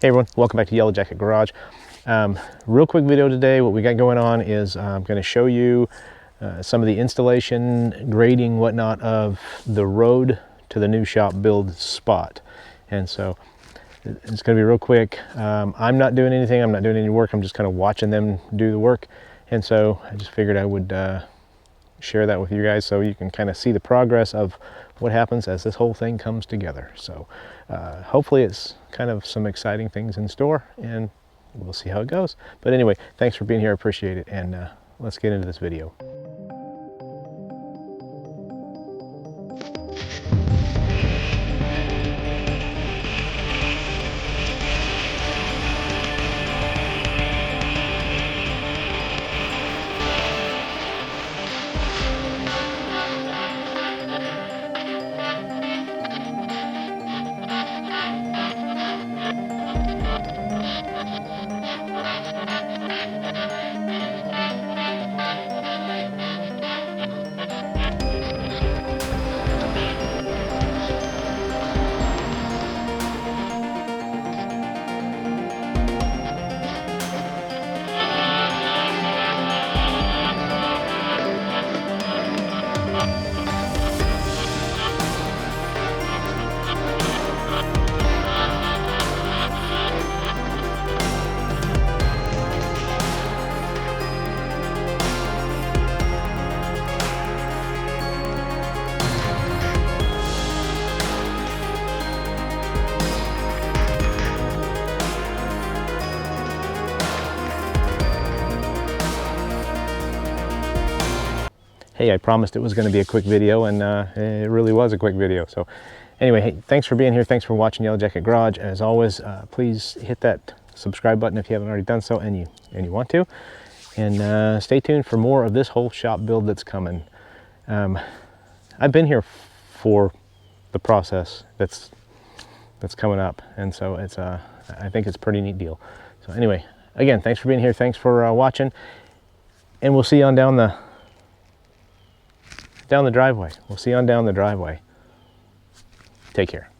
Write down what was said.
Hey everyone, welcome back to Yellow Jacket Garage. Real quick video today. What we got going on is I'm going to show you some of the installation, grading, whatnot of the road to the new shop build spot. And so it's going to be real quick. I'm not doing anything. I'm not doing any work. I'm just kind of watching them do the work. And so I just figured I would share that with you guys so you can kind of see the progress of what happens as this whole thing comes together. So hopefully it's kind of some exciting things in store, and we'll see how it goes. But anyway, thanks for being here. I appreciate it, and let's get into this video. Hey, I promised it was going to be a quick video, and it really was a quick video. So anyway, hey, thanks for being here. Thanks for watching Yellow Jacket Garage. As always, please hit that subscribe button if you haven't already done so and you want to. And stay tuned for more of this whole shop build that's coming. I've been here for the process that's coming up, and so it's I think it's a pretty neat deal. So anyway, again, thanks for being here. Thanks for watching, and we'll see you on down the driveway. We'll see you on down the driveway. Take care.